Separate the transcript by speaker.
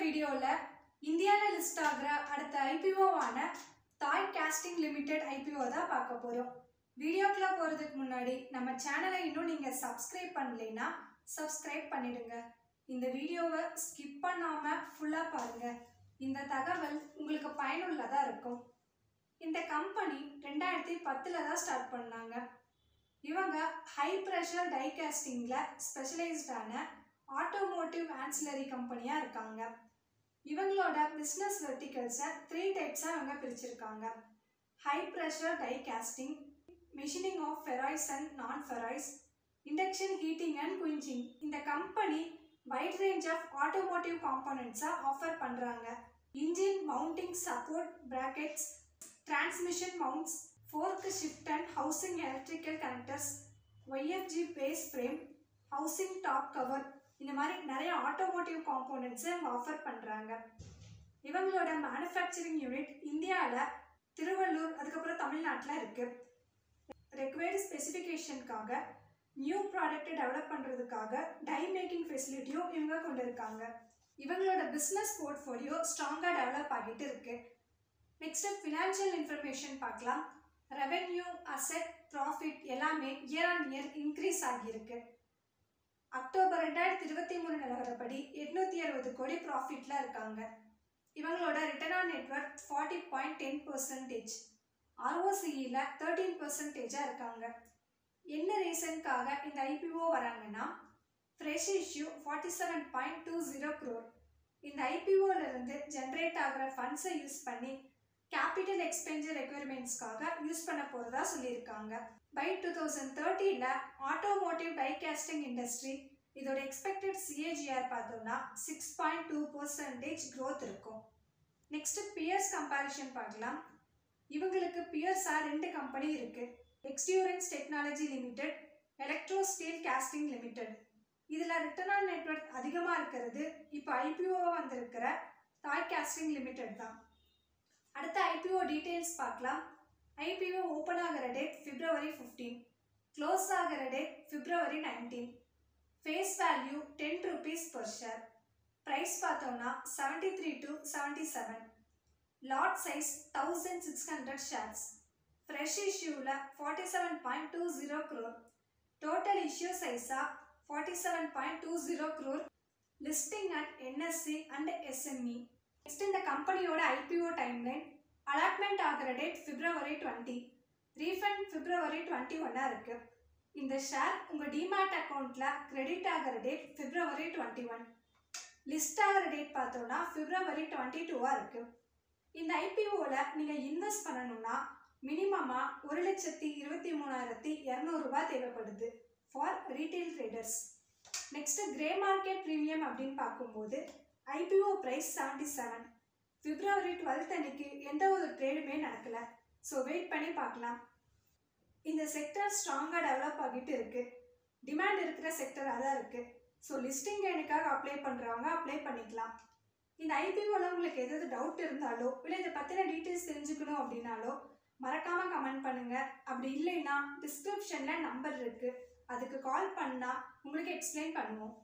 Speaker 1: வீடியோல இந்தியால லிஸ்ட் ஆகிற அடுத்த IPO ஆன தாய் காஸ்டிங் லிமிடெட் IPO தான் பார்க்க போறோம். வீடியோக்குள்ள போறதுக்கு முன்னாடி நம்ம சேனலை இன்னும் நீங்க சப்ஸ்கிரைப் பண்ணலைனா சப்ஸ்கிரைப் பண்ணிடுங்க. இந்த வீடியோவை ஸ்கிப் பண்ணாம ஃபுல்லா பாருங்க. இந்த தகவல் உங்களுக்கு பயனுள்ளதா இருக்கும். இந்த கம்பெனி 2010ல தான் ஸ்டார்ட் பண்ணாங்க. இவங்க ஹை பிரஷர் டை காஸ்டிங்ல ஸ்பெஷலைஸ்டான ஆட்டோமோட்டிவ் ஆன்சிலரி கம்பெனியா இருக்காங்க. இவங்களோட பிசினஸ் வெர்டிகல்ஸை 3 டைப்ஸா இவங்க பிரிச்சிருக்காங்க. High pressure die casting, machining of ferrous and non ferrous, induction heating and quenching. இந்த company wide range of automotive காம்போனன்ட்ஸை ஆஃபர் பண்றாங்க. Engine mounting support brackets, transmission mounts, fork shift and housing electrical connectors, YFG base frame, housing top cover, இந்த மாதிரி நிறைய automotive காம்போனன்ட்ஸை இவங்க offer பண்ணுறாங்க. இவங்களோட manufacturing unit இந்தியாவில் திருவள்ளூர் அதுக்கப்புறம் தமிழ்நாட்டில் இருக்குது. ரெக்வயர்டு ஸ்பெசிஃபிகேஷனுக்காக நியூ ப்ராடக்ட்டை டெவலப் பண்ணுறதுக்காக டை மேக்கிங் ஃபெசிலிட்டியும் இவங்க கொண்டு இருக்காங்க. இவங்களோட பிஸ்னஸ் போர்ட்ஃபோலியோ ஸ்ட்ராங்காக டெவலப் ஆகிட்டு இருக்கு. நெக்ஸ்ட் ஃபினான்ஷியல் இன்ஃபர்மேஷன் பார்க்கலாம். ரெவென்யூ, அசெட், ப்ராஃபிட் எல்லாமே இயர் ஆன் இயர் இன்க்ரீஸ் ஆகியிருக்கு. அக்டோபர் 2023 நிலவரப்படி 860 கோடி ப்ராஃபிட்ல இருக்காங்க. இவங்களோட ரிட்டர்ன் ஆன் நெட்வொர்க் 40.10%, ROCEல 13% இருக்காங்க. என்ன ரீசனுக்காக இந்த IPO வராங்கன்னா, ஃப்ரெஷ் இஷ்யூ 47.20 crore. இந்த IPOல இருந்து ஜென்ரேட் ஆகிற ஃபண்ட்ஸை யூஸ் பண்ணி கேபிட்டல் எக்ஸ்பென்டிச்சர் ரெக்யர்மெண்ட்ஸ்க்காக யூஸ் பண்ண போகிறதா சொல்லியிருக்காங்க. பை 2030ல ஆட்டோமோட்டிவ் டை காஸ்டிங் இண்டஸ்ட்ரி இதோட எக்ஸ்பெக்டட் CAGR பார்த்தோம்னா 6.2% க்ரோத் இருக்கும். நெக்ஸ்ட் பியர்ஸ் கம்பேரிஷன் பார்க்கலாம். இவங்களுக்கு பியர்ஸா 2 கம்பெனி இருக்கு. எக்ஸ்டியூரன்ஸ் technology limited, electro steel casting limited. இதில் ரிட்டர்ன் ஆன் நெட்வொர்க் அதிகமாக இருக்கிறது இப்போ IPO வந்திருக்கிற தாய் காஸ்டிங் லிமிடெட் தான். அடுத்த IPO டீட்டெயில்ஸ் பார்க்கலாம். IPO ஓப்பன் ஆகிற டேட் February 15, க்ளோஸ் ஆகிற date February 19. Face value 10 rupees per share. Price பார்த்தோம்னா 73 to 77. Lot size 1600 shares. Fresh இஷ்யூவில் 47.20 crore. டோட்டல் இஷ்யூ சைஸா 47.20 crore. Listing at NSE and SME. Next இந்த கம்பெனியோட IPO டைம்லைன். அலாட்மெண்ட் ஆகிற date February 20, refund February 21 இருக்கு. இந்த share உங்கள் demat அக்கௌண்ட்டில் கிரெடிட் ஆகிற டேட் February 21. லிஸ்ட் ஆகிற டேட் பார்த்தோன்னா February 22 இருக்கு. இந்த IPOவில் நீங்கள் இன்வெஸ்ட் பண்ணணும்னா மினிமமாக 1,23,200 ரூபாய் தேவைப்படுது for retail traders. Next grey market premium அப்படின்னு பார்க்கும்போது IPO ப்ரைஸ் 77. February 12 அன்னைக்கு எந்த ஒரு ட்ரேடுமே நடக்கல. ஸோ வெயிட் பண்ணி பார்க்கலாம். இந்த செக்டர் ஸ்ட்ராங்காக டெவலப் ஆகிட்டு இருக்கு. டிமாண்ட் இருக்கிற செக்டராக தான் இருக்கு. ஸோ லிஸ்டிங் கெயினுக்காக அப்ளை பண்ணுறவங்க அப்ளை பண்ணிக்கலாம். இந்த IPOவில் உங்களுக்கு எதாவது டவுட் இருந்தாலோ இல்லை இதை பற்றின டீட்டெயில்ஸ் தெரிஞ்சுக்கணும் அப்படின்னாலோ மறக்காமல் கமெண்ட் பண்ணுங்கள். அப்படி இல்லைன்னா டிஸ்கிரிப்ஷனில் நம்பர் இருக்குது, அதுக்கு கால் பண்ணால் உங்களுக்கு எக்ஸ்பிளைன் பண்ணுவோம்.